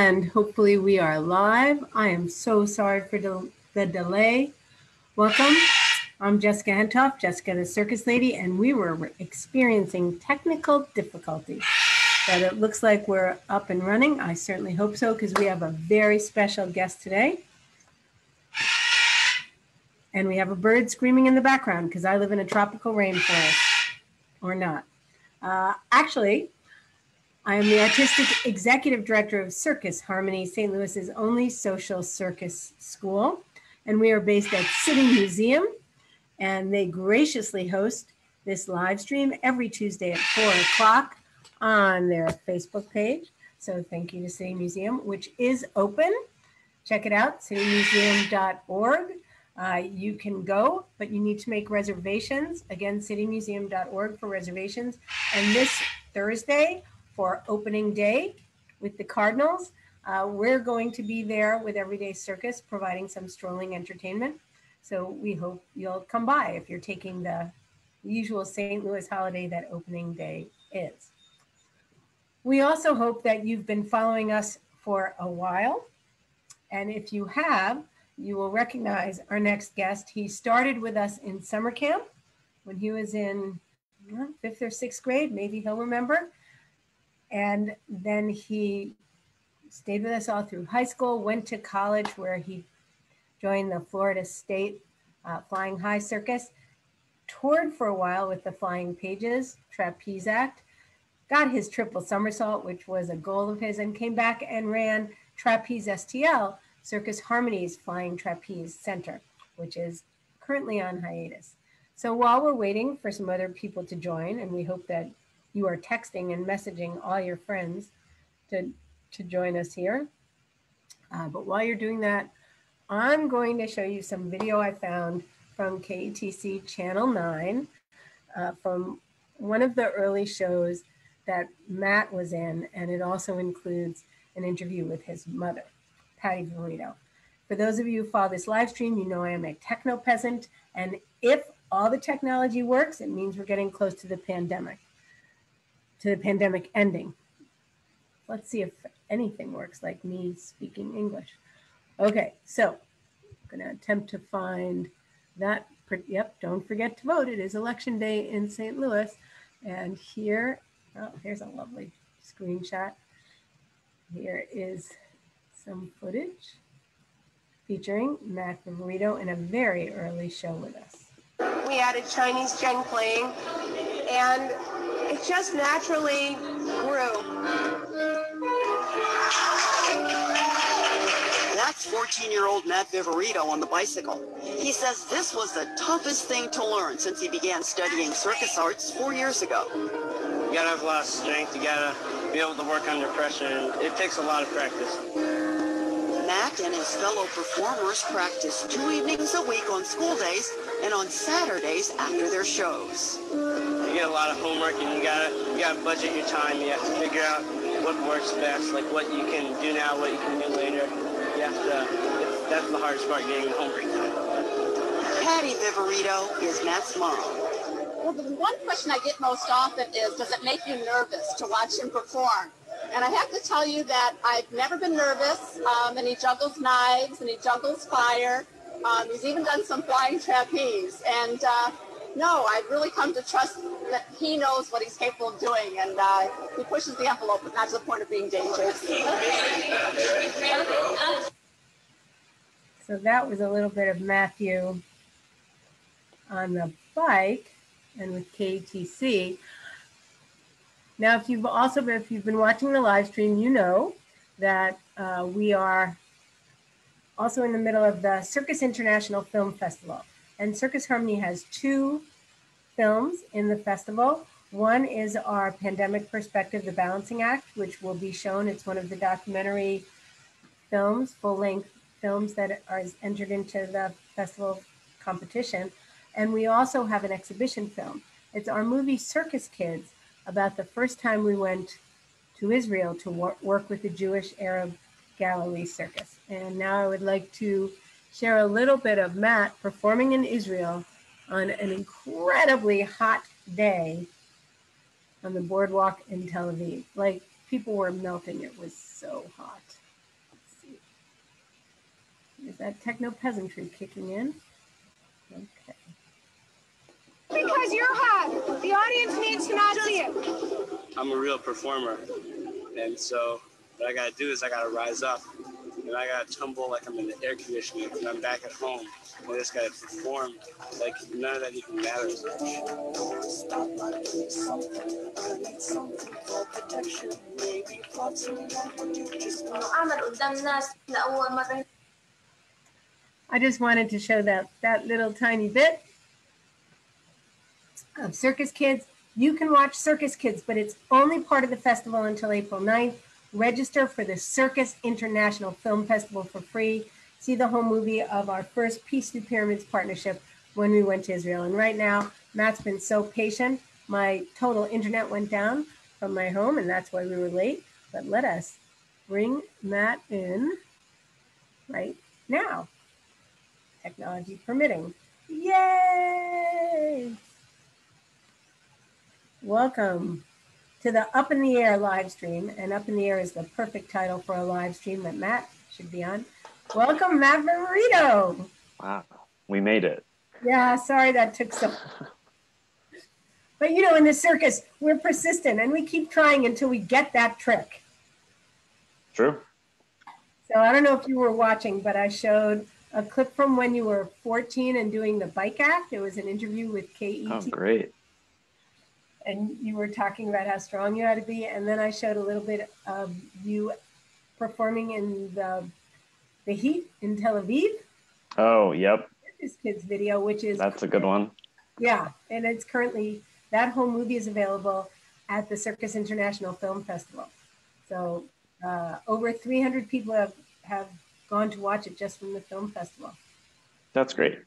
And hopefully we are live. I am so sorry for the delay. Welcome. I'm Jessica Hentoff, Jessica the Circus Lady, and we were experiencing technical difficulties. But it looks like we're up and running. I certainly hope so, because we have a very special guest today. And we have a bird screaming in the background because I live in a tropical rainforest, or not. Actually, I am the Artistic Executive Director of Circus Harmony, St. Louis's only social circus school. And we are based at City Museum, and they graciously host this live stream every Tuesday at 4 o'clock on their Facebook page. So thank you to City Museum, which is open. Check it out, citymuseum.org. You can go, but you need to make reservations. Again, citymuseum.org for reservations. And this Thursday, for opening day with the Cardinals, we're going to be there with Everyday Circus, providing some strolling entertainment. So we hope you'll come by if you're taking the usual St. Louis holiday that opening day is. We also hope that you've been following us for a while. And if you have, you will recognize our next guest. He started with us in summer camp when he was in 5th or 6th grade, maybe he'll remember. And then he stayed with us all through high school, went to college where he joined the Florida State Flying High Circus, toured for a while with the Flying Pages Trapeze Act, got his triple somersault, which was a goal of his, and came back and ran Trapeze STL, Circus Harmony's Flying Trapeze Center, which is currently on hiatus. So while we're waiting for some other people to join, and we hope that you are texting and messaging all your friends to join us here. But while you're doing that, I'm going to show you some video I found from KETC Channel 9 from one of the early shows that Matt was in, and it also includes an interview with his mother, Patty Viverito. For those of you who follow this live stream, you know I am a techno peasant, and if all the technology works, it means we're getting close to the pandemic ending. Let's see if anything works like me speaking English. Okay, so I'm gonna attempt to find that. Yep, don't forget to vote. It is election day in St. Louis. And here, oh, here's a lovely screenshot. Here is some footage featuring Matt Viverito in a very early show with us. We added Chinese Zheng playing, and it just naturally grew. That's 14-year-old Matt Viverito on the bicycle. He says this was the toughest thing to learn since he began studying circus arts 4 years ago. You gotta have a lot of strength, you gotta be able to work under pressure, and it takes a lot of practice. Matt and his fellow performers practice 2 evenings a week on school days and on Saturdays after their shows. You get a lot of homework, and you gotta budget your time. You have to figure out what works best, like what you can do now, what you can do later. You have to, that's the hardest part, getting the homework done. Patty Viverito is Matt's mom. Well, the one question I get most often is, does it make you nervous to watch him perform? And I have to tell you that I've never been nervous, and he juggles knives, and he juggles fire. He's even done some flying trapeze. And no, I've really come to trust that he knows what he's capable of doing, and he pushes the envelope, but not to the point of being dangerous. So that was a little bit of Matthew on the bike and with KTC. Now, if you've been watching the live stream, you know that we are also in the middle of the Circus International Film Festival. And Circus Harmony has 2 films in the festival. One is our Pandemic Perspective, The Balancing Act, which will be shown. It's one of the documentary films, full-length films that are entered into the festival competition. And we also have an exhibition film. It's our movie Circus Kids, about the first time we went to Israel to work with the Jewish Arab Galilee Circus. And now I would like to share a little bit of Matt performing in Israel on an incredibly hot day on the boardwalk in Tel Aviv. Like, people were melting. It was so hot. Is that techno peasantry kicking in? Okay. Because you're hot. The audience needs to not see it. I'm a real performer, and so what I gotta do is I gotta rise up, and I gotta tumble like I'm in the air conditioning, and I'm back at home. I just gotta perform like none of that even matters. I just wanted to show that little tiny bit of Circus Kids. You can watch Circus Kids, but it's only part of the festival until April 9th. Register for the Circus International Film Festival for free. See the whole movie of our first Peace Through Pyramids partnership when we went to Israel. And right now, Matt's been so patient. My total internet went down from my home, and that's why we were late. But let us bring Matt in right now. Technology permitting. Yay! Welcome to the Up in the Air live stream. And Up in the Air is the perfect title for a live stream that Matt should be on. Welcome, Matt Viverito. Wow, we made it. Yeah, sorry that took so. But you know, in the circus, we're persistent and we keep trying until we get that trick. True. So I don't know if you were watching, but I showed a clip from when you were 14 and doing the bike act. It was an interview with KET. Oh, great. And you were talking about how strong you had to be. And then I showed a little bit of you performing in the heat in Tel Aviv. Oh, yep. This kid's video, which is... That's a good one. Yeah, and it's currently, that whole movie is available at the Circus International Film Festival. So over 300 people have gone to watch it just from the film festival. That's great.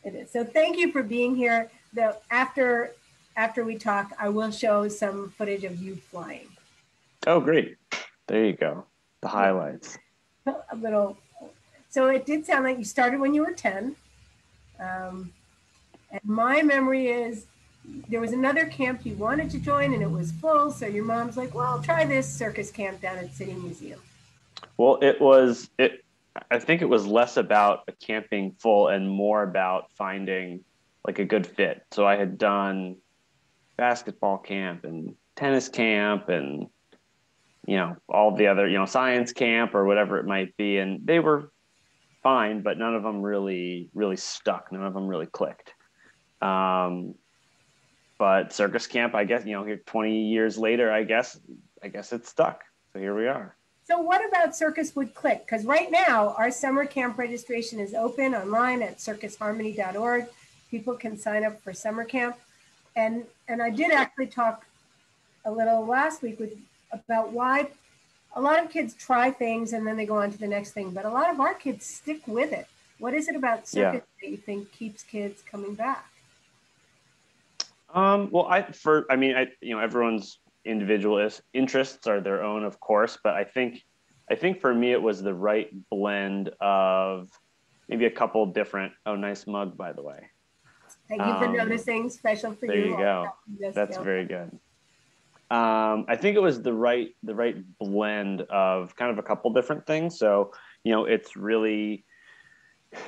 It is. So thank you for being here. After we talk, I will show some footage of you flying. Oh, great. There you go. The highlights. A little. So it did sound like you started when you were 10. And my memory is there was another camp you wanted to join and it was full. So your mom's like, well, try this circus camp down at City Museum. Well, I think it was less about a camp being full and more about finding like a good fit. So I had done basketball camp and tennis camp and, all the other, science camp or whatever it might be. And they were fine, but none of them really, really stuck. None of them really clicked. But circus camp, I guess, here 20 years later, I guess it's stuck. So here we are. So what about Circus would click? Because right now our summer camp registration is open online at circusharmony.org. People can sign up for summer camp. And I did actually talk a little last week about why a lot of kids try things and then they go on to the next thing, but a lot of our kids stick with it. What is it about circus that you think keeps kids coming back? Everyone's individual interests are their own, of course, but I think for me it was the right blend of maybe a couple different. Oh, nice mug, by the way. Thank you for noticing. Special for you. There you go. That's very good. I think it was the right blend of kind of a couple different things. So, it's really,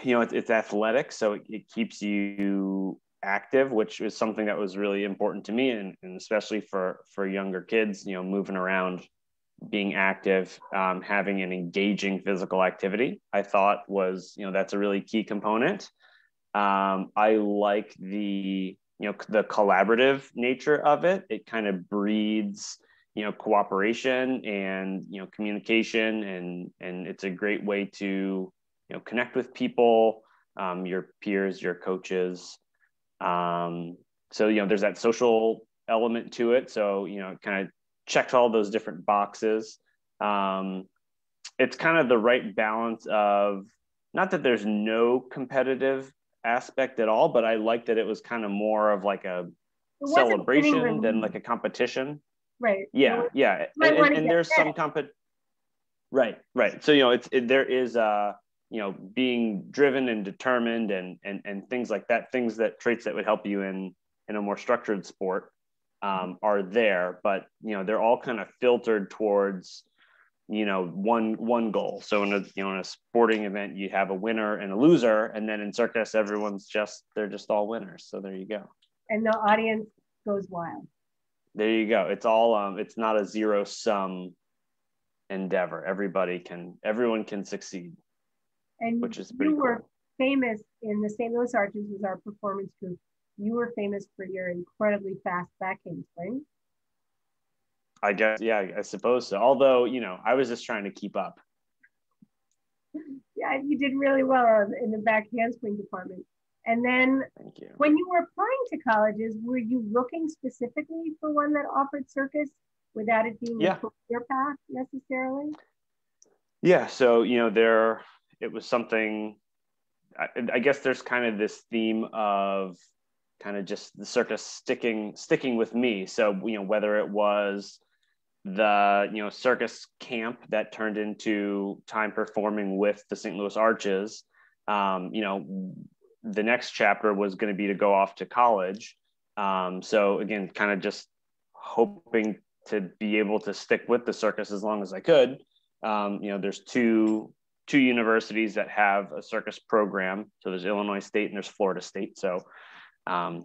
it's athletic. So it keeps you active, which is something that was really important to me. And especially for younger kids, moving around, being active, having an engaging physical activity, I thought was, that's a really key component. I like the collaborative nature of it. It kind of breeds, cooperation and, communication, and it's a great way to, connect with people, your peers, your coaches. So, there's that social element to it. So, it kind of checks all those different boxes. It's kind of the right balance of, not that there's no competitive aspect at all, but I liked that it was kind of more of like a celebration than like a competition. Right. Yeah. And there's some right. So, there is being driven and determined and things like that, traits that would help you in a more structured sport are there, but they're all kind of filtered towards one goal. So in a sporting event, you have a winner and a loser, and then in circus, they're just all winners. So there you go. And the audience goes wild. There you go. It's all it's not a zero sum endeavor. Everyone can succeed, and which is pretty you were cool. Famous in the St. Louis Arches was our performance group. You were famous for your incredibly fast back handspring. I guess, yeah, I suppose so. Although, I was just trying to keep up. Yeah, you did really well in the back handspring department. And then Thank you. When you were applying to colleges, were you looking specifically for one that offered circus without it being a career path necessarily? Yeah. So, it was something, I guess there's kind of this theme of kind of just the circus sticking with me. So, whether it was the, circus camp that turned into time performing with the St. Louis Arches, the next chapter was going to be to go off to college. So again, kind of just hoping to be able to stick with the circus as long as I could. There's two universities that have a circus program. So there's Illinois State and there's Florida State. So it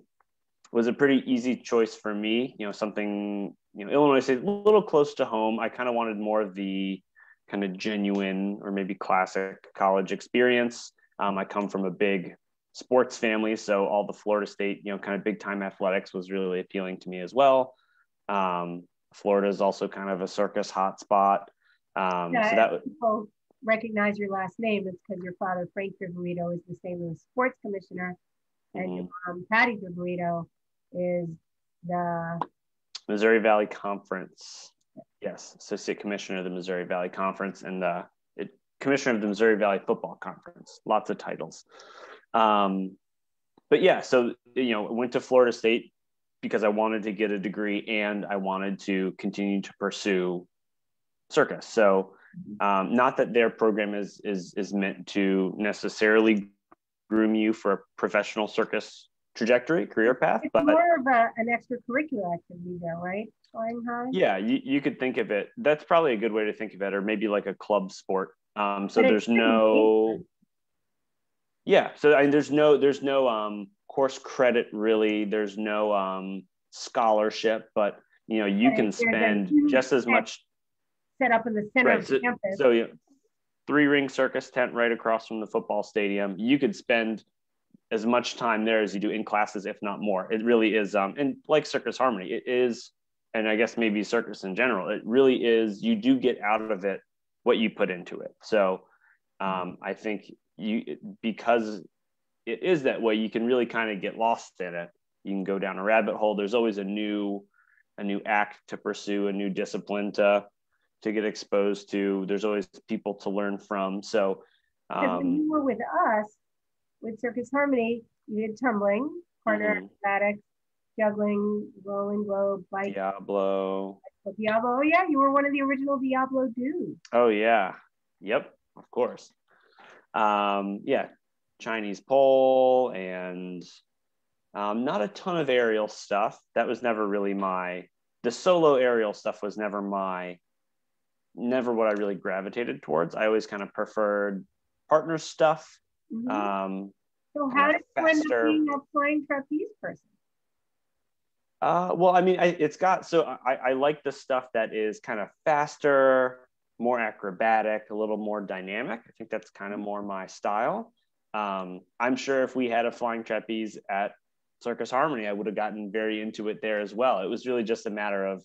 was a pretty easy choice for me, something, Illinois State, a little close to home. I kind of wanted more of the kind of genuine or maybe classic college experience. I come from a big sports family, so all the Florida State, kind of big time athletics was really appealing to me as well. Florida is also kind of a circus hotspot. So that people recognize your last name. It's because your father, Frank Viverito, is the St. Louis Sports Commissioner, and your mom, Patty Viverito, is the Missouri Valley Conference. Yes, Associate Commissioner of the Missouri Valley Conference and the Commissioner of the Missouri Valley Football Conference. Lots of titles. But yeah, so, went to Florida State because I wanted to get a degree and I wanted to continue to pursue circus. So, not that their program is meant to necessarily groom you for a professional circus trajectory, career path, but more of an extracurricular activity there, right? Flying high. Yeah, you could think of it. That's probably a good way to think of it, or maybe like a club sport. So there's no, there's no course credit really. There's no scholarship, but you can spend just as much. Set up in the center of the campus. So 3-ring circus tent right across from the football stadium. You could spend as much time there as you do in classes, if not more. It really is, and like Circus Harmony, it is, and I guess maybe circus in general, it really is, you do get out of it what you put into it. So I think because it is that way, you can really kind of get lost in it. You can go down a rabbit hole. There's always a new act to pursue, a new discipline to get exposed to. There's always people to learn from. So when you were with us, with Circus Harmony, you did tumbling, corner acrobatics, juggling, rolling globe, bike. Diablo. Oh yeah, you were one of the original Diablo dudes. Oh yeah. Yep, of course. Chinese pole and not a ton of aerial stuff. That was never really the solo aerial stuff was never what I really gravitated towards. I always kind of preferred partner stuff. So how did you end up being a flying trapeze person? Well, I mean, I like the stuff that is kind of faster, more acrobatic, a little more dynamic. I think that's kind of more my style. I'm sure if we had a flying trapeze at Circus Harmony, I would have gotten very into it there as well. It was really just a matter of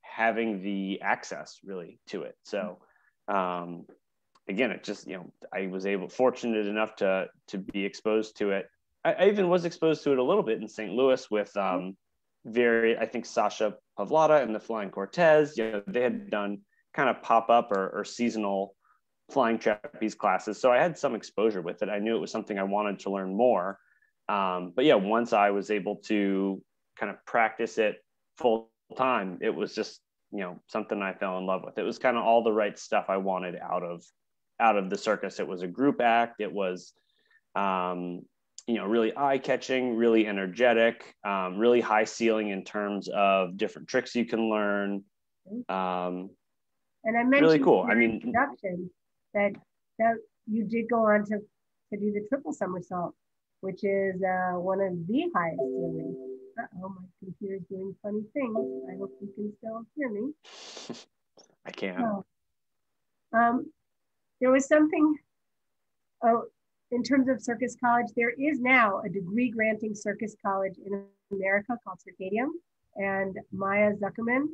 having the access really to it. So, again, it just, I was fortunate enough to be exposed to it. I even was exposed to it a little bit in St. Louis with I think Sasha Pavlata and the Flying Cortez. They had done kind of pop-up or seasonal flying trapeze classes. So I had some exposure with it. I knew it was something I wanted to learn more. But yeah, once I was able to kind of practice it full time, it was just, something I fell in love with. It was kind of all the right stuff I wanted out of the circus. It was a group act. It was, really eye-catching, really energetic, really high ceiling in terms of different tricks you can learn. And I mentioned really cool. in your introduction that you did go on to do the triple somersault, which is one of the highest ceilings. Uh-oh, my computer's doing funny things. I hope you can still hear me. I can. Oh. There was something, in terms of Circus College, there is now a degree granting circus college in America called Circadium, and Maya Zuckerman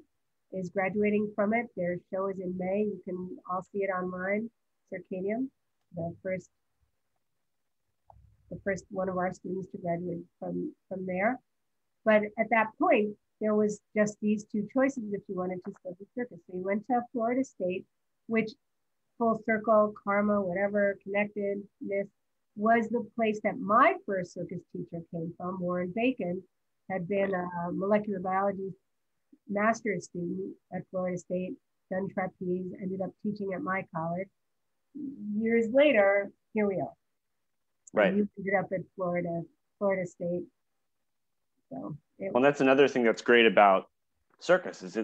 is graduating from it. Their show is in May. You can all see it online. Circadium, the first one of our students to graduate from there. But at that point, there was just these two choices if you wanted to study circus. So you went to Florida State, which full circle, karma, whatever, connectedness, was the place that my first circus teacher came from. Warren Bacon had been a molecular biology master's student at Florida State, done trapeze, ended up teaching at my college. Years later, here we are. Right. You ended up at Florida State. So well, that's another thing that's great about circus is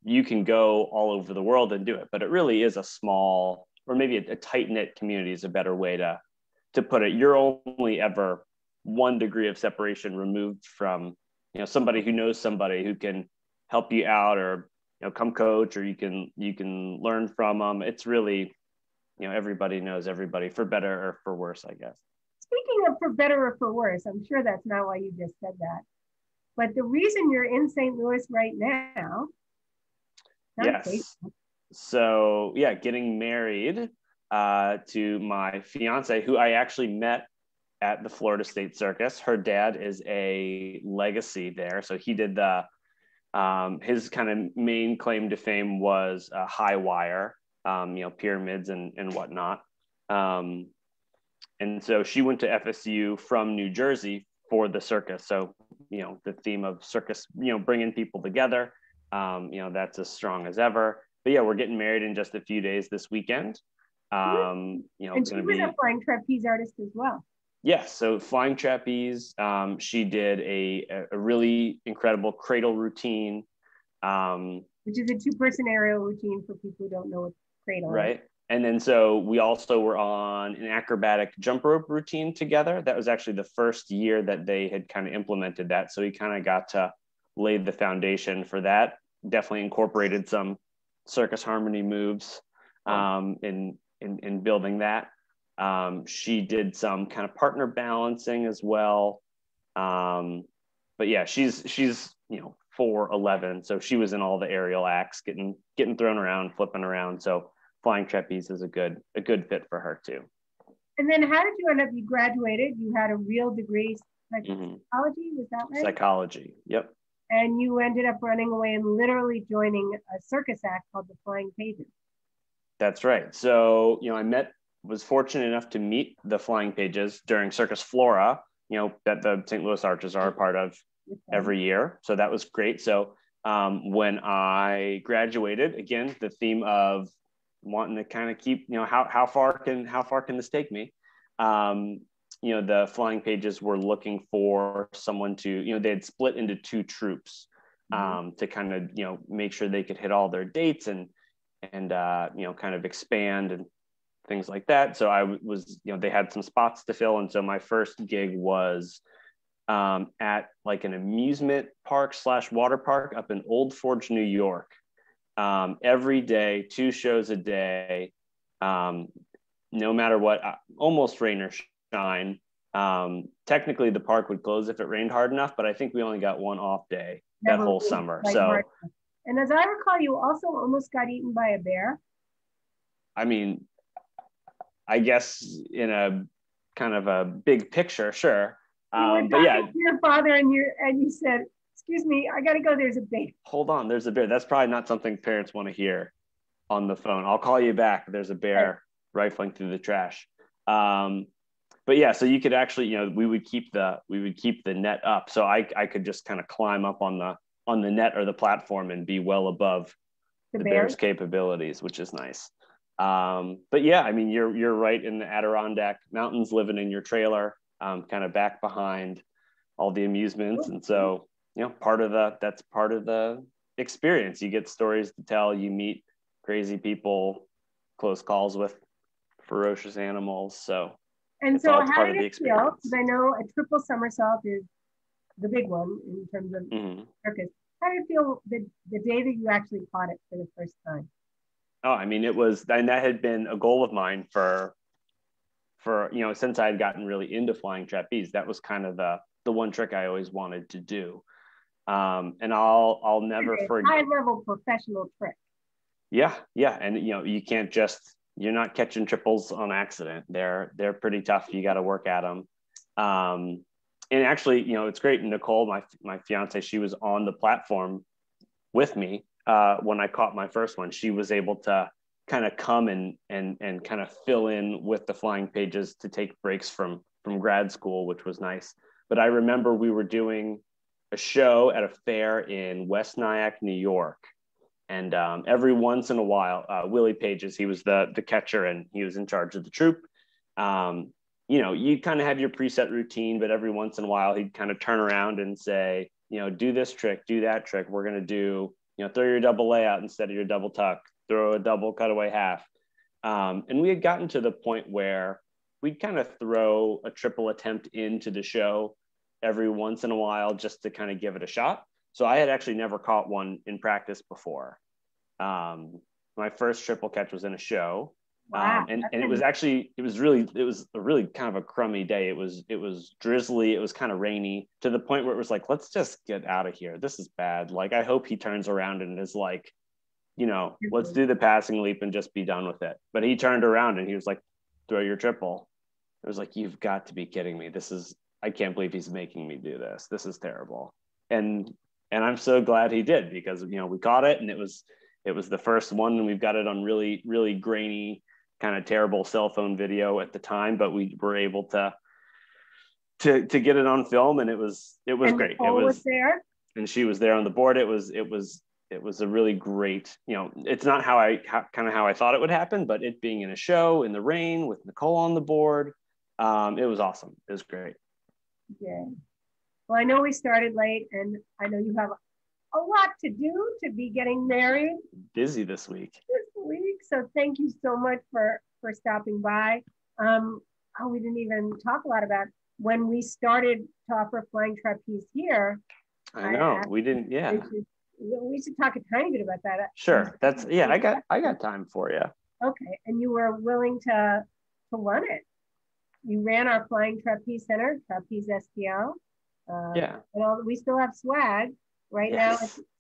you can go all over the world and do it, but it really is a small, or maybe a tight-knit community is a better way to put it. You're only ever 1 degree of separation removed from, somebody who knows somebody who can help you out, or, come coach, or you can learn from them. It's really, everybody knows everybody, for better or for worse, I guess. Speaking of for better or for worse, I'm sure that's not why you just said that. But the reason you're in St. Louis right now. Yes. So yeah, getting married to my fiance, who I actually met at the Florida State Circus. Her dad is a legacy there. So he did his kind of main claim to fame was high wire, pyramids and whatnot. And so she went to FSU from New Jersey for the circus. So, the theme of circus, bringing people together, that's as strong as ever. But yeah, we're getting married in just a few days this weekend. And she was a flying trapeze artist as well. Yes. So flying trapeze, she did a really incredible cradle routine. Which is a 2-person aerial routine for people who don't know what cradle is. Right. And then so we also were on an acrobatic jump rope routine together. That was actually the first year that they had kind of implemented that. So we kind of got to lay the foundation for that. Definitely incorporated some Circus Harmony moves in building that. She did some kind of partner balancing as well. But yeah, she's 4'11", so she was in all the aerial acts, getting thrown around, flipping around. So flying trapeze is a good fit for her too. And then how did you end up? You graduated. You had a real degree, psychology. Was that right? Psychology. Yep. And you ended up running away and literally joining a circus act called the Flying Pages. That's right. So was fortunate enough to meet the Flying Pages during Circus Flora, that the St. Louis Arches are a part of every year. So that was great. So when I graduated, again, the theme of wanting to kind of keep, how far can this take me? The Flying Pages were looking for someone to, they had split into 2 troops to kind of, make sure they could hit all their dates and kind of expand and things like that. So I was, they had some spots to fill. And so my first gig was at like an amusement park / water park up in Old Forge, New York. Every day, 2 shows a day, no matter what, almost rain or shine. Technically the park would close if it rained hard enough, but I think we only got 1 off day that whole summer. So, and as I recall, you also almost got eaten by a bear. I guess in a kind of a big picture, sure. But yeah, your father and you said, "Excuse me, I got to go. There's a bear." Hold on, there's a bear. That's probably not something parents want to hear on the phone. I'll call you back. There's a bear rifling through the trash. But yeah, so you could actually, we would keep the net up, so I could just kind of climb up on the net or the platform and be well above the bear's capabilities, which is nice. But yeah, you're right in the Adirondack Mountains, living in your trailer, kind of back behind all the amusements. And so, that's part of the experience. You get stories to tell, you meet crazy people, close calls with ferocious animals. So And it's so all how part did of the it feel? experience. Because I know a triple somersault is the big one in terms of circus. How did it feel the day that you actually caught it for the first time? Oh, I mean, it was, and that had been a goal of mine for since I had gotten really into flying trapeze. That was kind of the one trick I always wanted to do. And I'll never forget. High level professional trick. Yeah. And you can't you're not catching triples on accident. They're pretty tough. You got to work at them. And actually, it's great. Nicole, my fiance, she was on the platform with me when I caught my first one. She was able to kind of come and kind of fill in with the flying pages to take breaks from grad school, which was nice. But I remember we were doing a show at a fair in West Nyack, New York. And every once in a while, Willie Pages, he was the catcher and he was in charge of the troupe. You kind of have your preset routine, but every once in a while he'd kind of turn around and say, do this trick, do that trick. We're going to do, throw your double layout instead of your double tuck, throw a double cutaway half. And we had gotten to the point where we'd kind of throw a triple attempt into the show every once in a while just to kind of give it a shot. So I had actually never caught one in practice before. My first triple catch was in a show. Wow. And it was a really kind of a crummy day. It was drizzly. It was kind of rainy to the point where it was like, let's just get out of here. This is bad. Like, I hope he turns around and is like, let's do the passing leap and just be done with it. But he turned around and he was like, throw your triple. It was like, you've got to be kidding me. I can't believe he's making me do this. This is terrible. And I'm so glad he did, because, we caught it and it was the first one, and we've got it on really, really grainy, kind of terrible cell phone video at the time, but we were able to get it on film, and it was great. Nicole was there, and she was there on the board. It was a really great, it's not how I thought it would happen, but it being in a show in the rain with Nicole on the board, it was awesome. It was great. Yeah. Well, I know we started late, and I know you have a lot to do to be getting married. Busy this week. So thank you so much for stopping by. We didn't even talk a lot about when we started to offer flying trapeze here. I know we didn't. Yeah. We should talk a tiny bit about that. Sure. I got time for you. Okay. And you were willing to run it. You ran our Flying Trapeze Center, Trapeze STL. Yeah. And we still have swag. Right now,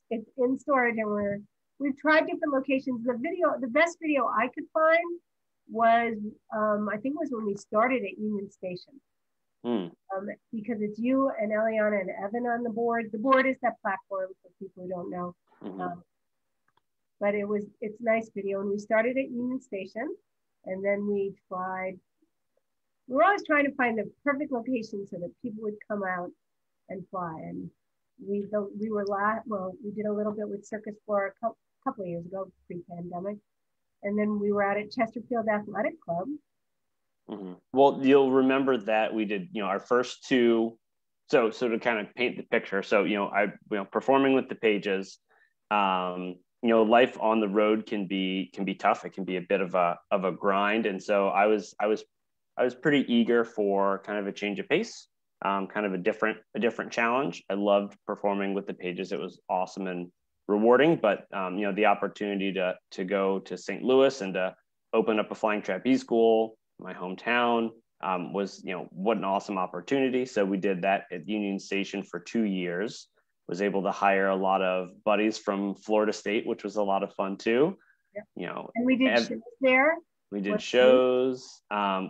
it's in storage, and we've tried different locations. The best video I could find was, I think it was when we started at Union Station. Because it's you and Eliana and Evan on the board. The board is that platform for people who don't know. But it's nice video. And we started at Union Station, and then we were always trying to find the perfect location so that people would come out and fly. And we did a little bit with Circus Flora a couple of years ago, pre-pandemic. And then we were out at Chesterfield Athletic Club. Well, you'll remember that we did, our first two. So to kind of paint the picture. So, performing with the pages, life on the road can be tough. It can be a bit of a grind. And so I was pretty eager for kind of a change of pace, kind of a different challenge. I loved performing with the pages. It was awesome and rewarding, but the opportunity to go to St. Louis and to open up a flying trapeze school, my hometown, was, what an awesome opportunity. So we did that at Union Station for 2 years, was able to hire a lot of buddies from Florida State, which was a lot of fun too. And we did shows there. We did shows,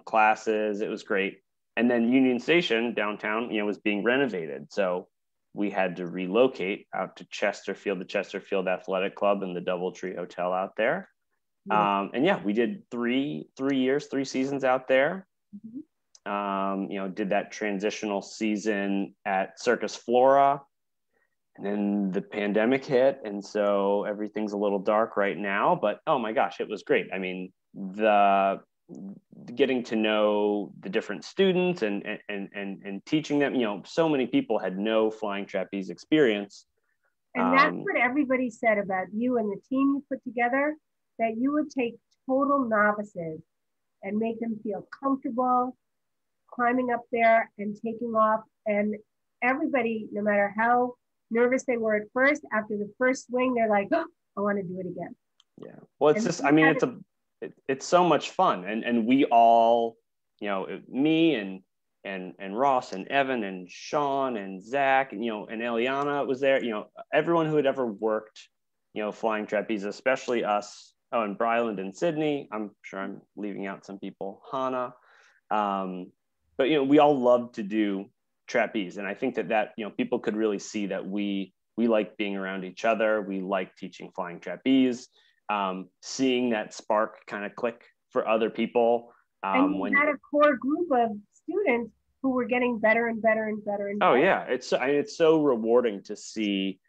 classes. It was great. And then Union Station downtown, was being renovated. So we had to relocate out to Chesterfield, the Chesterfield Athletic Club, and the Doubletree Hotel out there. We did three seasons out there. Did that transitional season at Circus Flora, and then the pandemic hit, and so everything's a little dark right now. But oh my gosh, it was great. I mean, the getting to know the different students and teaching them. So many people had no flying trapeze experience. And that's what everybody said about you and the team you put together. that you would take total novices and make them feel comfortable climbing up there and taking off. And everybody, no matter how nervous they were at first, after the first swing, they're like, oh, I want to do it again. Yeah. Well, it's just, I mean, it's so much fun. And we all, you know, me and Ross and Evan and Sean and Zach, and, you know, and Eliana was there, you know, everyone who had ever worked, you know, flying trapeze, especially us. Oh, and Bryland and Sydney. I'm sure I'm leaving out some people. Hannah. But, you know, we all love to do trapeze. And I think that, you know, people could really see that we like being around each other. We like teaching flying trapeze, seeing that spark kind of click for other people. And you had a core group of students who were getting better and better and better and better. Oh yeah, it's so rewarding to see.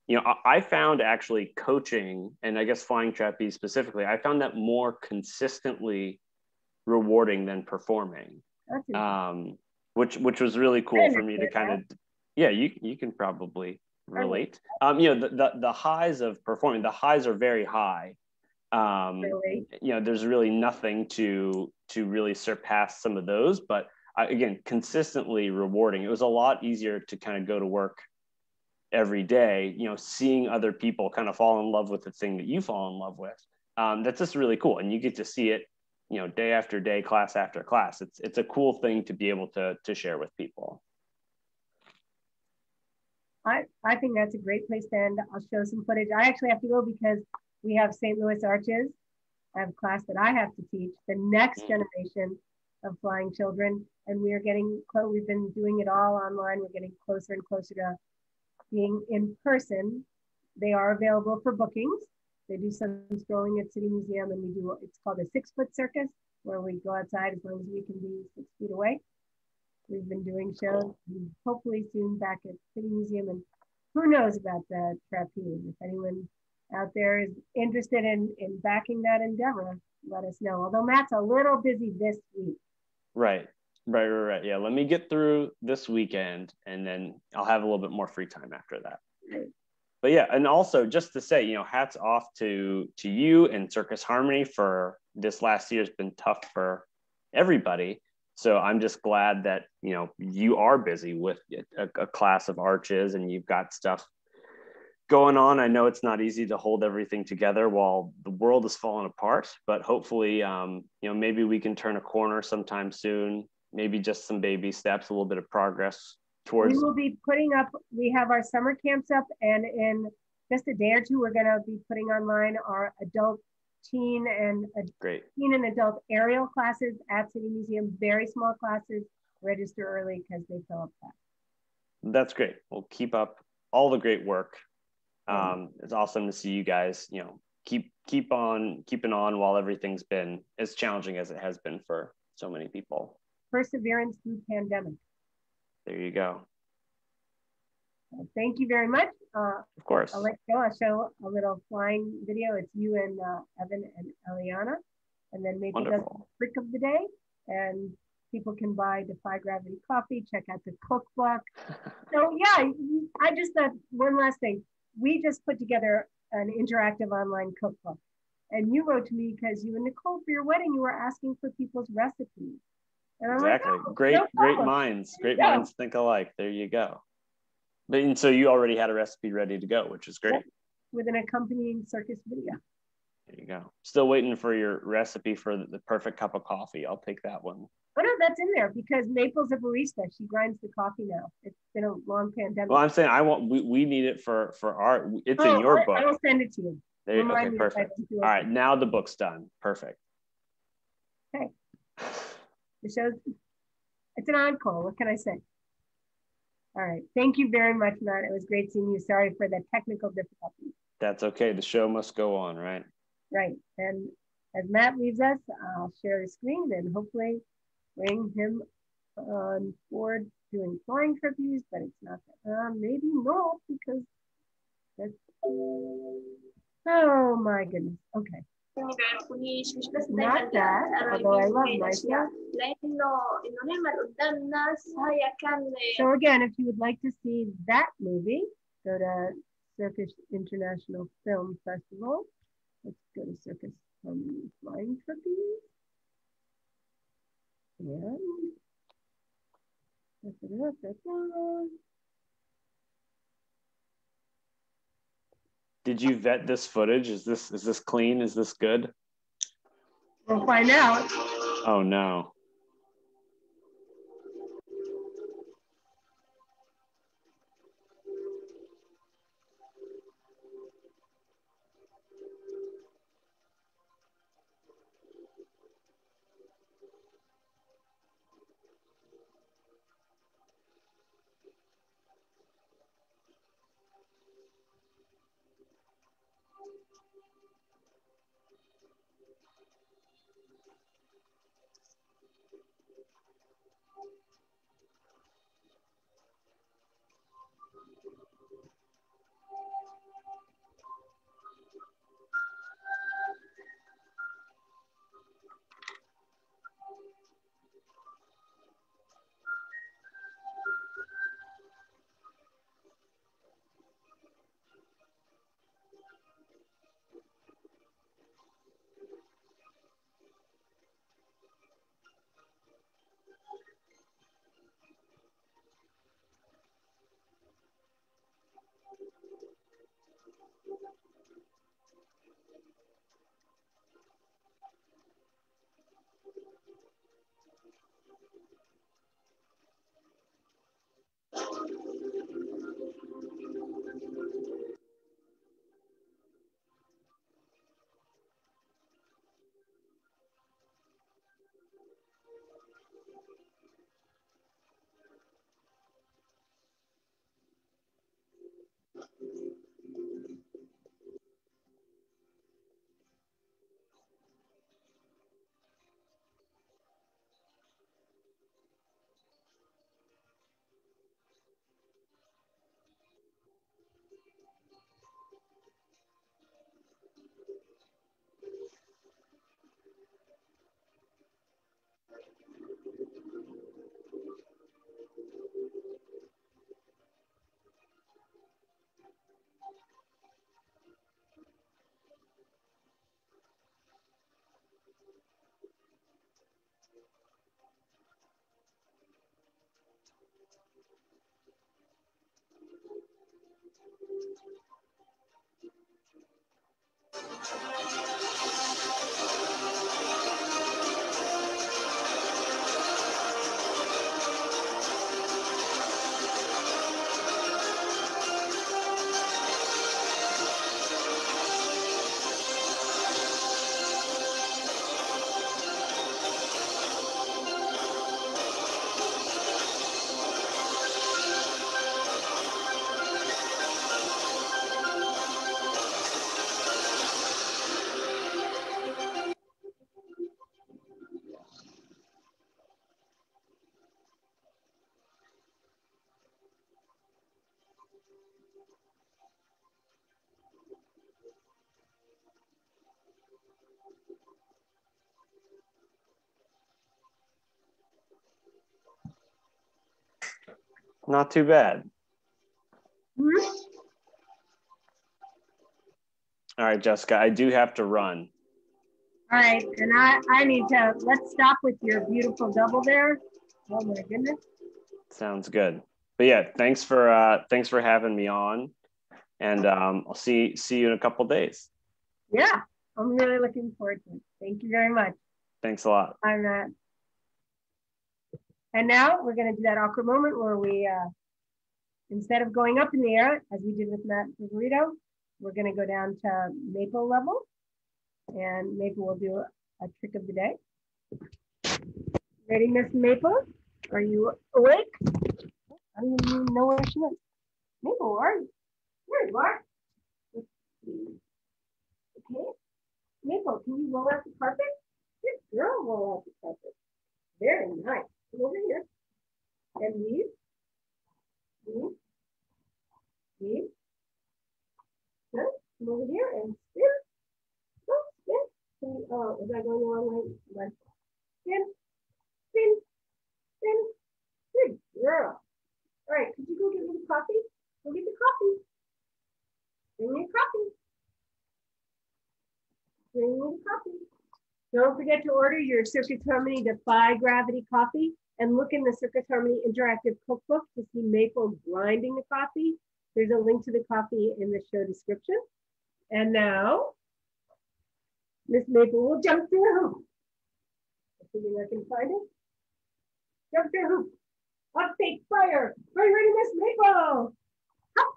You know, I found actually coaching, and I guess flying trapeze specifically, I found that more consistently rewarding than performing, which was really cool for me to kind of, yeah, you can probably relate. You know, the highs of performing, the highs are very high. You know, there's really nothing to really surpass some of those, but again, consistently rewarding. It was a lot easier to kind of go to work every day, you know, seeing other people kind of fall in love with the thing that you fall in love with. That's just really cool. And you get to see it, you know, day after day, class after class. It's a cool thing to be able to share with people. I think that's a great place to end. I'll show some footage. I actually have to go because we have St. Louis Arches. I have a class that I have to teach, the next generation of flying children. And we are getting close. We've been doing it all online. We're getting closer and closer to being in person. They are available for bookings. They do some strolling at City Museum, and we do, it's called a 6-foot circus, where we go outside as long as we can be 6 feet away. We've been doing shows, hopefully soon back at City Museum, and who knows about the trapeze. If anyone out there is interested in backing that endeavor, let us know. Although Matt's a little busy this week. Right. Yeah, let me get through this weekend, and then I'll have a little bit more free time after that. Right. But yeah, and also just to say, you know, hats off to you and Circus Harmony for this last year. Has been tough for everybody. So I'm just glad that, you know, you are busy with a class of arches and you've got stuff going on. I know it's not easy to hold everything together while the world is falling apart, but hopefully, you know, maybe we can turn a corner sometime soon. Maybe just some baby steps, a little bit of progress towards. We will be putting up, we have our summer camps up, and in just a day or two, we're going to be putting online our adult teen and adult aerial classes at City Museum. Very small classes. Register early because they fill up fast. That's great. We'll keep up all the great work. It's awesome to see you guys, you know, keep on keeping on while everything's been as challenging as it has been for so many people. Perseverance through pandemic. There you go. Well, thank you very much. Of course. I'll let you go. I'll show a little flying video. It's you and Evan and Eliana, and then maybe that's the trick of the day. And people can buy Defy Gravity coffee. Check out the cookbook. So yeah, I just thought one last thing. We just put together an interactive online cookbook, and you wrote to me because you and Nicole, for your wedding, you were asking for people's recipes. And I'm exactly. Like, oh, great minds think alike. There you go. And so you already had a recipe ready to go, which is great. With an accompanying circus video. There you go. Still waiting for your recipe for the perfect cup of coffee. I'll take that one. Oh no, that's in there because Maple's a barista. She grinds the coffee now. It's been a long pandemic. Well, I'm saying we need it for our. It's in your book. I will send it to you. There, okay, perfect. All right, now the book's done. Perfect. Okay. The show's, it's an encore. What can I say? All right. Thank you very much, Matt. It was great seeing you. Sorry for the technical difficulties. That's okay. The show must go on, right? Right. And as Matt leaves us, I'll share the screen and hopefully bring him on board doing flying trapeze, but it's not that. Maybe not because that's, oh my goodness. Okay. Not that, although I love myself. So again, if you would like to see that movie, go to Circus International Film Festival Let's go to Circus Harmony Flying Trapeze. And did you vet this footage? Is this clean? Is this good? We'll find out. Oh no. Not too bad. Mm-hmm. All right, Jessica, I do have to run. All right, and I need to, let's stop with your beautiful double there. Oh my goodness. Sounds good. But yeah, thanks for having me on, and I'll see you in a couple days. Yeah, I'm really looking forward to it. Thank you very much. Thanks a lot. I'm Matt. And now we're going to do that awkward moment where we, instead of going up in the air, as we did with Matt Viverito, we're going to go down to Maple level. And Maple will do a trick of the day. Ready, Miss Maple? Are you awake? I don't even know where she went. Maple, where are you? There you are. Okay. Maple, can you roll out the carpet? Good girl, roll out the carpet. Very nice. Come over here. And weave. Weave. Weave. Good. Come over here and spin. Go, spin. Oh, is that going the wrong way? Right. Spin. Spin. Spin. Good girl. All right, could you go get me the coffee? Go get the coffee. Bring me a coffee. bring me the coffee. Don't forget to order your Circus Harmony Defy Gravity coffee and look in the Circus Harmony Interactive Cookbook to see Maple grinding the coffee. There's a link to the coffee in the show description. And now, Miss Maple will jump through a hoop. Assuming I can find it. Jump through a hoop. Up, take fire. Are you ready, Miss Maple? Hop.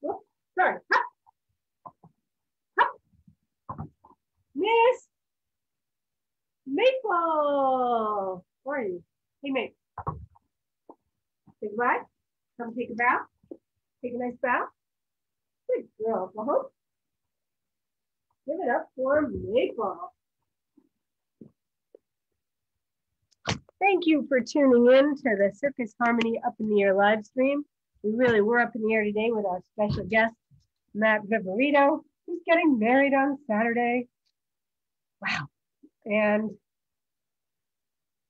Whoops, sorry. Hop. Hop. Miss Maple. Where are you? Hey, Maple. Say goodbye. Come take a bow. Take a nice bow. Good girl. Uh-huh. Give it up for Maple. Thank you for tuning in to the Circus Harmony Up in the Air live stream. We really were up in the air today with our special guest, Matt Viverito, who's getting married on Saturday. Wow. And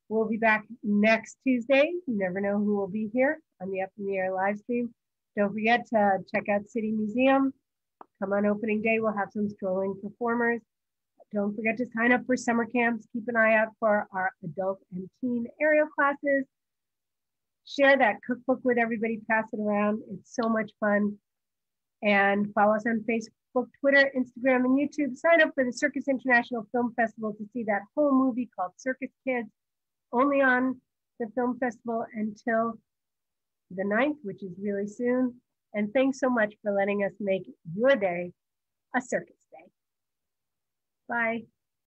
we'll be back next Tuesday. You never know who will be here on the Up in the Air live stream. Don't forget to check out City Museum. Come on opening day, we'll have some strolling performers. Don't forget to sign up for summer camps. Keep an eye out for our adult and teen aerial classes. Share that cookbook with everybody, pass it around. It's so much fun. And follow us on Facebook, Twitter, Instagram, and YouTube. Sign up for the Circus International Film Festival to see that whole movie called Circus Kids, only on the film festival until the 9th, which is really soon. And thanks so much for letting us make your day a circus day. Bye.